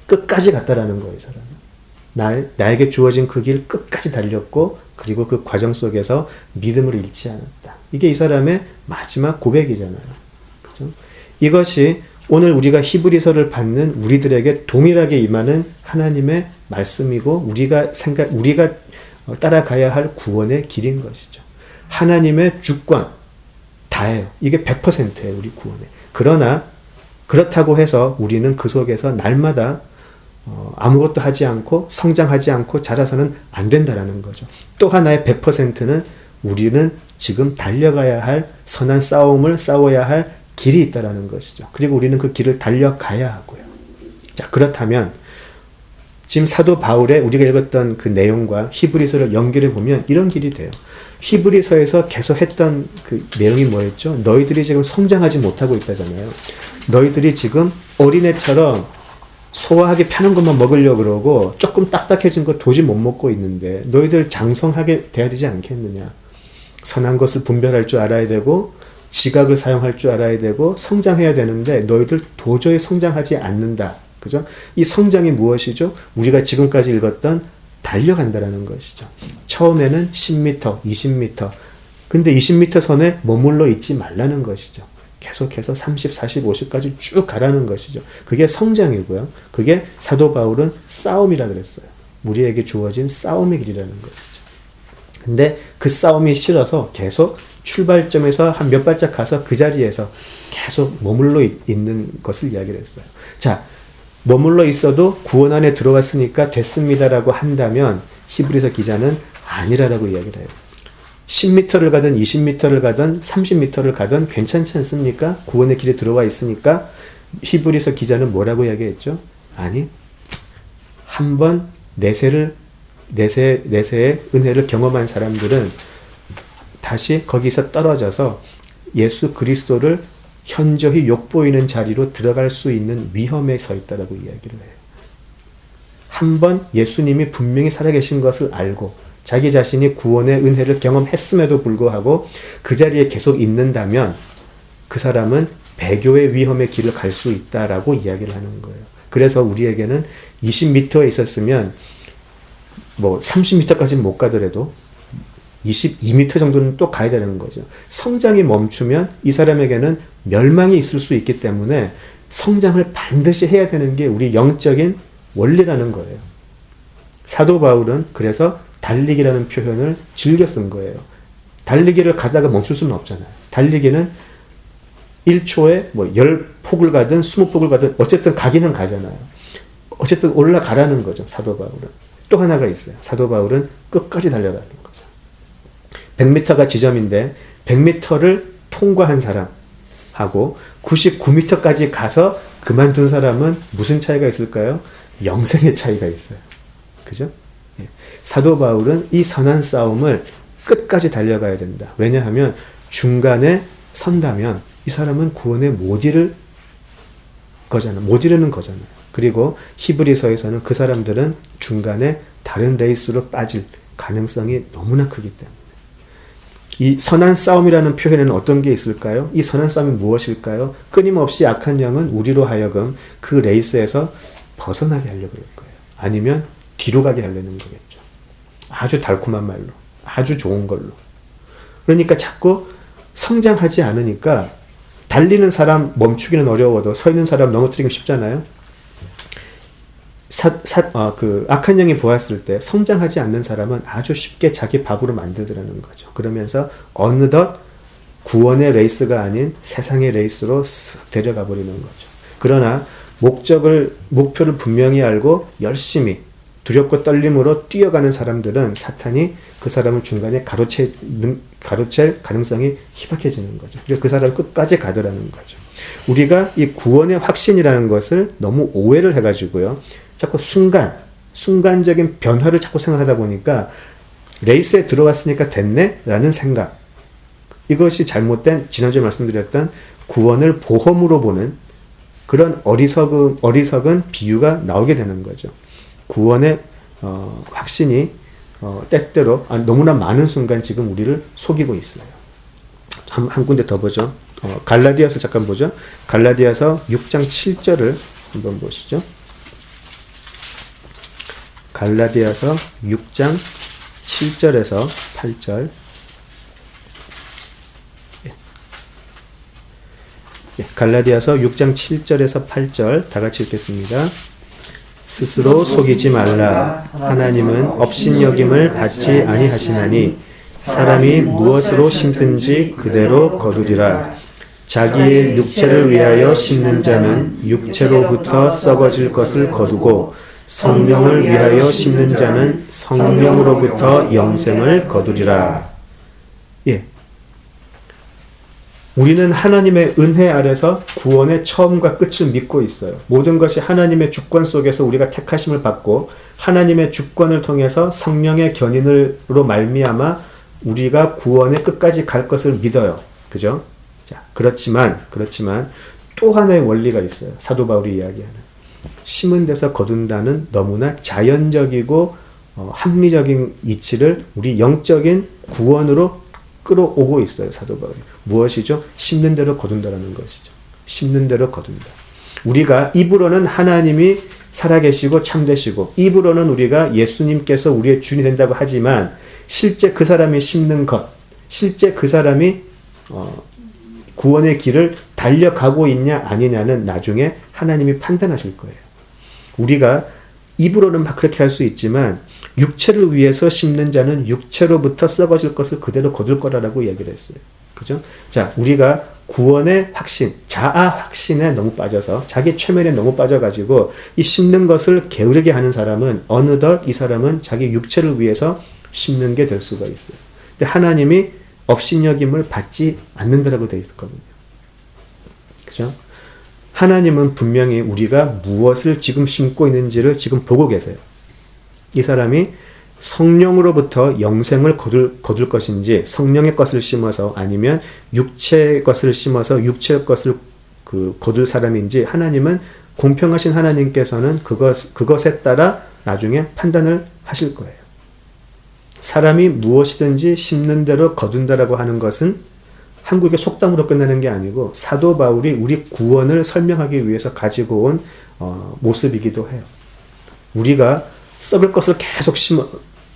끝까지 갔다라는 거예요, 이 사람은. 나에게 주어진 그 길 끝까지 달렸고 그리고 그 과정 속에서 믿음을 잃지 않았다. 이게 이 사람의 마지막 고백이잖아요. 그죠? 이것이 오늘 우리가 히브리서를 받는 우리들에게 동일하게 임하는 하나님의 말씀이고 우리가 따라가야 할 구원의 길인 것이죠. 하나님의 주권 다예요. 이게 100%예요, 우리 구원에. 그러나 그렇다고 해서 우리는 그 속에서 날마다 아무것도 하지 않고 성장하지 않고 자라서는 안 된다라는 거죠. 또 하나의 100%는 우리는 지금 달려가야 할 선한 싸움을 싸워야 할 길이 있다라는 것이죠. 그리고 우리는 그 길을 달려가야 하고요. 자, 그렇다면 지금 사도 바울의 우리가 읽었던 그 내용과 히브리서를 연결해 보면 이런 길이 돼요. 히브리서에서 계속 했던 그 내용이 뭐였죠? 너희들이 지금 성장하지 못하고 있다잖아요. 너희들이 지금 어린애처럼 소화하기 편한 것만 먹으려고 그러고 조금 딱딱해진 거 도저히 못 먹고 있는데 너희들 장성하게 돼야 되지 않겠느냐. 선한 것을 분별할 줄 알아야 되고 지각을 사용할 줄 알아야 되고 성장해야 되는데 너희들 도저히 성장하지 않는다. 그죠? 이 성장이 무엇이죠? 우리가 지금까지 읽었던 달려간다라는 것이죠. 처음에는 10m, 20m. 근데 20m 선에 머물러 있지 말라는 것이죠. 계속해서 30, 40, 50까지 쭉 가라는 것이죠. 그게 성장이고요. 그게 사도 바울은 싸움이라 그랬어요. 우리에게 주어진 싸움의 길이라는 것이죠. 근데 그 싸움이 싫어서 계속 출발점에서 한 몇 발짝 가서 그 자리에서 계속 머물러 있는 것을 이야기를 했어요. 자, 머물러 있어도 구원 안에 들어왔으니까 됐습니다라고 한다면 히브리서 기자는 아니라라고 이야기를 해요. 10m를 가든 20m를 가든 30m를 가든 괜찮지 않습니까? 구원의 길에 들어와 있으니까. 히브리서 기자는 뭐라고 이야기했죠? 아니, 한번 내세의 은혜를 경험한 사람들은 다시 거기서 떨어져서 예수 그리스도를 현저히 욕보이는 자리로 들어갈 수 있는 위험에 서 있다라고 이야기를 해요. 한번 예수님이 분명히 살아계신 것을 알고 자기 자신이 구원의 은혜를 경험했음에도 불구하고 그 자리에 계속 있는다면 그 사람은 배교의 위험의 길을 갈 수 있다라고 이야기를 하는 거예요. 그래서 우리에게는 20m에 있었으면 뭐 30m까지는 못 가더라도 22m 정도는 또 가야 되는 거죠. 성장이 멈추면 이 사람에게는 멸망이 있을 수 있기 때문에 성장을 반드시 해야 되는 게 우리 영적인 원리라는 거예요. 사도 바울은 그래서 달리기라는 표현을 즐겨 쓴 거예요. 달리기를 가다가 멈출 수는 없잖아요. 달리기는 1초에 뭐 10폭을 가든 20폭을 가든 어쨌든 가기는 가잖아요. 어쨌든 올라가라는 거죠. 사도 바울은. 또 하나가 있어요. 사도 바울은 끝까지 달려가는 거죠. 100m가 지점인데 100m를 통과한 사람하고 99m까지 가서 그만둔 사람은 무슨 차이가 있을까요? 영생의 차이가 있어요. 그죠? 예. 사도 바울은 이 선한 싸움을 끝까지 달려가야 된다. 왜냐하면 중간에 선다면 이 사람은 구원에 못 이를 거잖아. 못 이르는 거잖아요. 그리고 히브리서에서는 그 사람들은 중간에 다른 레이스로 빠질 가능성이 너무나 크기 때문에. 이 선한 싸움이라는 표현에는 어떤 게 있을까요? 이 선한 싸움이 무엇일까요? 끊임없이 악한 영은 우리로 하여금 그 레이스에서 벗어나게 하려고 그럴 거예요. 아니면 뒤로 가게 하려는 거겠죠. 아주 달콤한 말로, 아주 좋은 걸로. 그러니까 자꾸 성장하지 않으니까 달리는 사람 멈추기는 어려워도 서 있는 사람 넘어뜨리기 쉽잖아요. 악한 영이 보았을 때 성장하지 않는 사람은 아주 쉽게 자기 밥으로 만들더라는 거죠. 그러면서 어느덧 구원의 레이스가 아닌 세상의 레이스로 쓱 데려가 버리는 거죠. 그러나 목표를 분명히 알고 열심히 두렵고 떨림으로 뛰어가는 사람들은 사탄이 그 사람을 중간에 가로챌 가능성이 희박해지는 거죠. 그래서 그 사람 끝까지 가더라는 거죠. 우리가 이 구원의 확신이라는 것을 너무 오해를 해가지고요. 자꾸 순간적인 변화를 자꾸 생각하다 보니까 레이스에 들어갔으니까 됐네? 라는 생각. 이것이 잘못된 지난주에 말씀드렸던 구원을 보험으로 보는 그런 어리석은 비유가 나오게 되는 거죠. 구원의 확신이 때때로 너무나 많은 순간 지금 우리를 속이고 있어요. 한 군데 더 보죠. 갈라디아서 잠깐 보죠. 갈라디아서 6장 7절을 한번 보시죠. 갈라디아서 6장 7절에서 8절. 갈라디아서 6장 7절에서 8절 다 같이 읽겠습니다. 스스로 속이지 말라. 하나님은 업신여김을 받지 아니하시나니 사람이 무엇으로 심든지 그대로 거두리라. 자기의 육체를 위하여 심는 자는 육체로부터 썩어질 것을 거두고 성령을 위하여 심는 자는 성령으로부터 영생을 거두리라. 예. 우리는 하나님의 은혜 아래서 구원의 처음과 끝을 믿고 있어요. 모든 것이 하나님의 주권 속에서 우리가 택하심을 받고 하나님의 주권을 통해서 성령의 견인으로 말미암아 우리가 구원의 끝까지 갈 것을 믿어요. 그죠? 자, 그렇지만 또 하나의 원리가 있어요. 사도 바울이 이야기하는. 심은 데서 거둔다는 너무나 자연적이고 합리적인 이치를 우리 영적인 구원으로 끌어오고 있어요. 사도 바울이. 무엇이죠? 심는 대로 거둔다라는 것이죠. 심는 대로 거둔다. 우리가 입으로는 하나님이 살아계시고 참되시고 입으로는 우리가 예수님께서 우리의 주인이 된다고 하지만 실제 그 사람이 심는 것, 실제 그 사람이 구원의 길을 달려가고 있냐 아니냐는 나중에 하나님이 판단하실 거예요. 우리가 입으로는 막 그렇게 할 수 있지만 육체를 위해서 심는 자는 육체로부터 썩어질 것을 그대로 거둘 거라고 이야기를 했어요. 그죠? 자, 우리가 구원의 확신, 자아 확신에 너무 빠져서 자기 최면에 너무 빠져가지고 이 심는 것을 게으르게 하는 사람은 어느덧 이 사람은 자기 육체를 위해서 심는 게 될 수가 있어요. 근데 하나님이 업신여김을 받지 않는다라고 되어 있거든요. 그죠? 하나님은 분명히 우리가 무엇을 지금 심고 있는지를 지금 보고 계세요. 이 사람이 성령으로부터 영생을 거둘 것인지 성령의 것을 심어서 아니면 육체의 것을 심어서 육체의 것을 거둘 사람인지 하나님은 공평하신 하나님께서는 그것에 따라 나중에 판단을 하실 거예요. 사람이 무엇이든지 심는 대로 거둔다라고 하는 것은 한국의 속담으로 끝나는 게 아니고 사도 바울이 우리 구원을 설명하기 위해서 가지고 온 모습이기도 해요. 우리가 썩을 것을 계속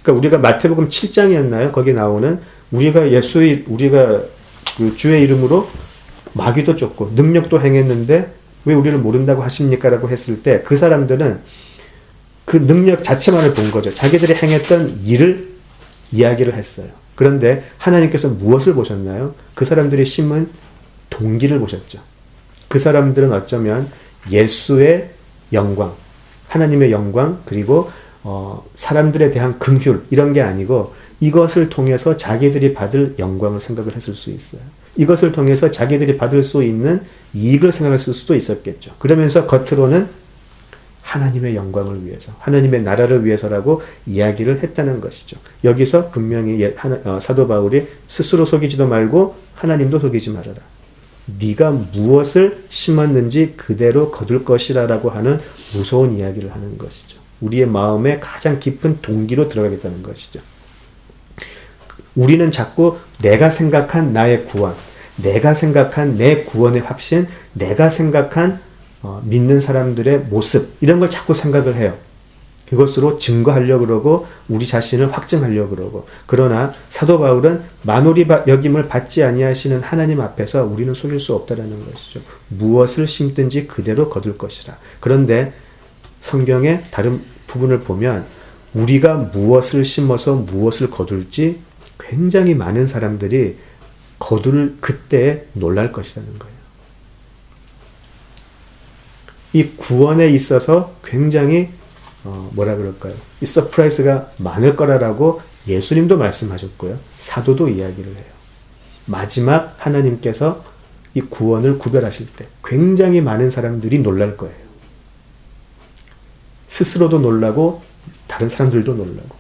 그러니까 우리가 마태복음 7장이었나요? 거기 나오는 우리가 그 주의 이름으로 마귀도 쫓고 능력도 행했는데 왜 우리를 모른다고 하십니까? 라고 했을 때 그 사람들은 그 능력 자체만을 본 거죠. 자기들이 행했던 일을 이야기를 했어요. 그런데 하나님께서 무엇을 보셨나요? 그 사람들이 심은 동기를 보셨죠. 그 사람들은 어쩌면 예수의 영광, 하나님의 영광, 그리고 사람들에 대한 긍휼 이런 게 아니고 이것을 통해서 자기들이 받을 영광을 생각을 했을 수 있어요. 이것을 통해서 자기들이 받을 수 있는 이익을 생각했을 수도 있었겠죠. 그러면서 겉으로는 하나님의 영광을 위해서, 하나님의 나라를 위해서라고 이야기를 했다는 것이죠. 여기서 분명히 사도 바울이 스스로 속이지도 말고 하나님도 속이지 말아라. 네가 무엇을 심었는지 그대로 거둘 것이라 라고 하는 무서운 이야기를 하는 것이죠. 우리의 마음에 가장 깊은 동기로 들어가겠다는 것이죠. 우리는 자꾸 내가 생각한 나의 구원, 내가 생각한 내 구원의 확신, 내가 생각한 믿는 사람들의 모습 이런 걸 자꾸 생각을 해요. 그것으로 증거하려고 그러고 우리 자신을 확증하려고 그러고 그러나 사도 바울은 만홀히 여김을 받지 아니하시는 하나님 앞에서 우리는 속일 수 없다라는 것이죠. 무엇을 심든지 그대로 거둘 것이라. 그런데 성경의 다른 부분을 보면 우리가 무엇을 심어서 무엇을 거둘지 굉장히 많은 사람들이 거둘 그때에 놀랄 것이라는 거예요. 이 구원에 있어서 굉장히 뭐라 그럴까요? 이 서프라이즈가 많을 거라고 예수님도 말씀하셨고요. 사도도 이야기를 해요. 마지막 하나님께서 이 구원을 구별하실 때 굉장히 많은 사람들이 놀랄 거예요. 스스로도 놀라고 다른 사람들도 놀라고.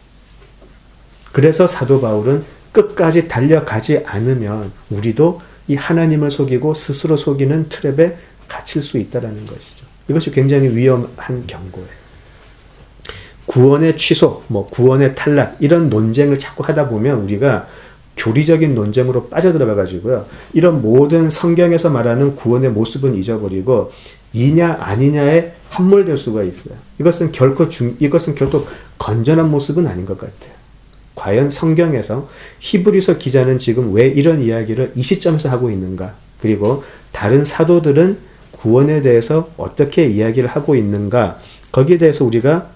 그래서 사도 바울은 끝까지 달려가지 않으면 우리도 이 하나님을 속이고 스스로 속이는 트랩에 갇힐 수 있다는 것이죠. 이것이 굉장히 위험한 경고예요. 구원의 취소, 구원의 탈락 이런 논쟁을 자꾸 하다 보면 우리가 교리적인 논쟁으로 빠져들어가 가지고요. 이런 모든 성경에서 말하는 구원의 모습은 잊어버리고 이냐 아니냐에 함몰될 수가 있어요. 이것은 결코 건전한 모습은 아닌 것 같아요. 과연 성경에서 히브리서 기자는 지금 왜 이런 이야기를 이 시점에서 하고 있는가? 그리고 다른 사도들은 구원에 대해서 어떻게 이야기를 하고 있는가? 거기에 대해서 우리가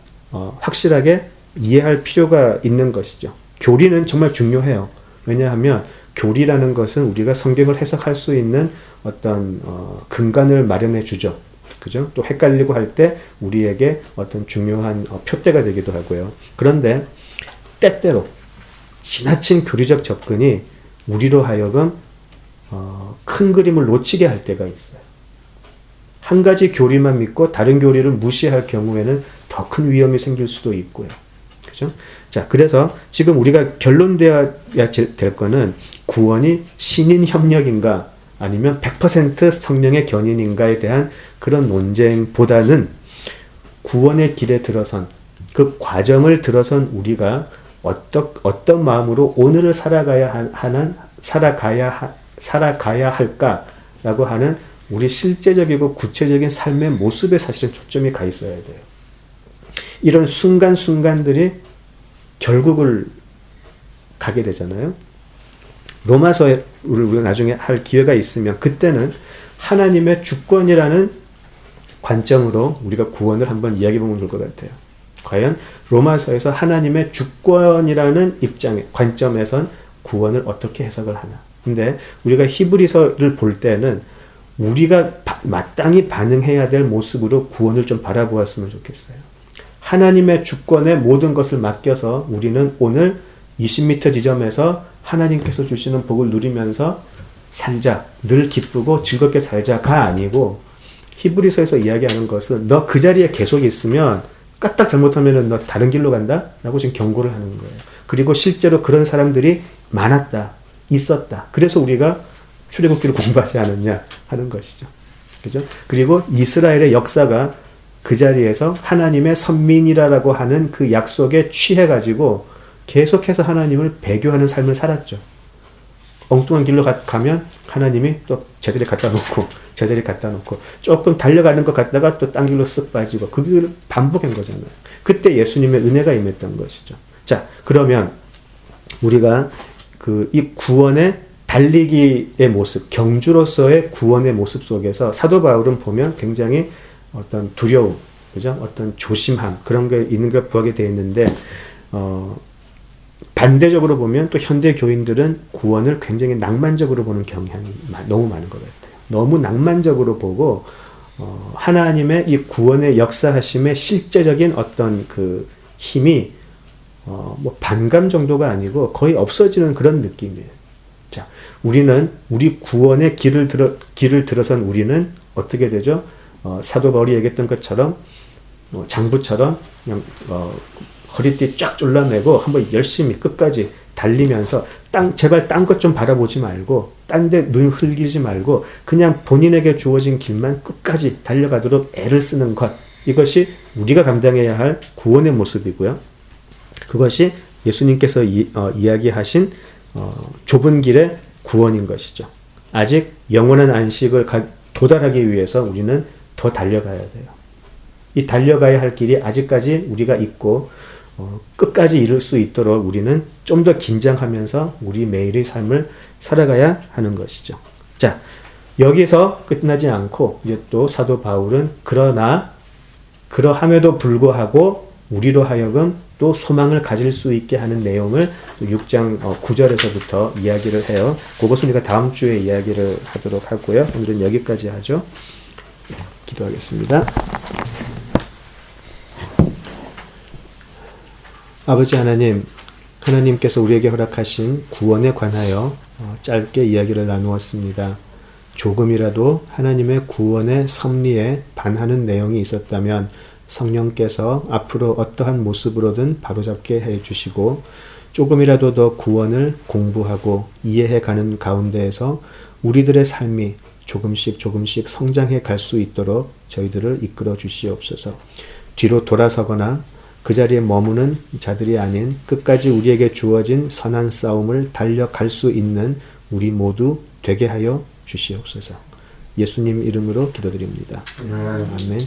확실하게 이해할 필요가 있는 것이죠. 교리는 정말 중요해요. 왜냐하면 교리라는 것은 우리가 성경을 해석할 수 있는 어떤 근간을 마련해 주죠. 그죠? 또 헷갈리고 할 때 우리에게 어떤 중요한 표대가 되기도 하고요. 그런데 때때로 지나친 교리적 접근이 우리로 하여금 큰 그림을 놓치게 할 때가 있어요. 한 가지 교리만 믿고 다른 교리를 무시할 경우에는 더 큰 위험이 생길 수도 있고요. 그죠? 자, 그래서 지금 우리가 결론되어야 될 거는 구원이 신인 협력인가 아니면 100% 성령의 견인인가에 대한 그런 논쟁보다는 구원의 길에 들어선 그 과정을 들어선 우리가 어떤 마음으로 오늘을 살아가야 할까라고 하는 우리 실제적이고 구체적인 삶의 모습에 사실은 초점이 가 있어야 돼요. 이런 순간순간들이 결국을 가게 되잖아요. 로마서를 우리가 나중에 할 기회가 있으면 그때는 하나님의 주권이라는 관점으로 우리가 구원을 한번 이야기해보면 좋을 것 같아요. 과연 로마서에서 하나님의 주권이라는 관점에선 구원을 어떻게 해석을 하나. 근데 우리가 히브리서를 볼 때는 우리가 마땅히 반응해야 될 모습으로 구원을 좀 바라보았으면 좋겠어요. 하나님의 주권에 모든 것을 맡겨서 우리는 오늘 20m 지점에서 하나님께서 주시는 복을 누리면서 살자, 늘 기쁘고 즐겁게 살자가 아니고 히브리서에서 이야기하는 것은 너 그 자리에 계속 있으면 까딱 잘못하면 너 다른 길로 간다? 라고 지금 경고를 하는 거예요. 그리고 실제로 그런 사람들이 많았다, 있었다. 그래서 우리가 출애굽기를 공부하지 않았냐 하는 것이죠. 그죠? 그리고 이스라엘의 역사가 그 자리에서 하나님의 선민이라고 하는 그 약속에 취해가지고 계속해서 하나님을 배교하는 삶을 살았죠. 엉뚱한 길로 가면 하나님이 또 제자리 갖다 놓고 조금 달려가는 것 같다가 또 딴 길로 쓱 빠지고 그게 반복한 거잖아요. 그때 예수님의 은혜가 임했던 것이죠. 자, 그러면 우리가 이 구원의 달리기의 모습, 경주로서의 구원의 모습 속에서 사도 바울은 보면 굉장히 어떤 두려움, 그죠? 어떤 조심함 그런 게 있는 걸 구하게 되어 있는데 반대적으로 보면 또 현대 교인들은 구원을 굉장히 낭만적으로 보는 경향이 너무 많은 것 같아요. 너무 낭만적으로 보고 하나님의 이 구원의 역사하심의 실제적인 어떤 그 힘이 뭐 반감 정도가 아니고 거의 없어지는 그런 느낌이에요. 자, 우리는 우리 구원의 길을 들어선 우리는 어떻게 되죠? 사도 바울이 얘기했던 것처럼 장부처럼 그냥 허리띠 쫙 졸라매고 한번 열심히 끝까지 달리면서 제발 딴 것 좀 바라보지 말고 딴 데 눈 흘리지 말고 그냥 본인에게 주어진 길만 끝까지 달려가도록 애를 쓰는 것, 이것이 우리가 감당해야 할 구원의 모습이고요. 그것이 예수님께서 이야기하신 좁은 길의 구원인 것이죠. 아직 영원한 안식을 도달하기 위해서 우리는 더 달려가야 돼요. 이 달려가야 할 길이 아직까지 우리가 있고 끝까지 이룰 수 있도록 우리는 좀 더 긴장하면서 우리 매일의 삶을 살아가야 하는 것이죠. 자, 여기서 끝나지 않고 이제 또 사도 바울은 그러함에도 불구하고 우리로 하여금 또 소망을 가질 수 있게 하는 내용을 6장 9절에서부터 이야기를 해요. 그것은 우리가 다음 주에 이야기를 하도록 하고요. 오늘은 여기까지 하죠. 기도하겠습니다. 아버지 하나님, 하나님께서 우리에게 허락하신 구원에 관하여 짧게 이야기를 나누었습니다. 조금이라도 하나님의 구원의 섭리에 반하는 내용이 있었다면 성령께서 앞으로 어떠한 모습으로든 바로잡게 해주시고 조금이라도 더 구원을 공부하고 이해해가는 가운데에서 우리들의 삶이 조금씩 성장해 갈 수 있도록 저희들을 이끌어 주시옵소서. 뒤로 돌아서거나 그 자리에 머무는 자들이 아닌 끝까지 우리에게 주어진 선한 싸움을 달려갈 수 있는 우리 모두 되게 하여 주시옵소서. 예수님 이름으로 기도드립니다. 아멘.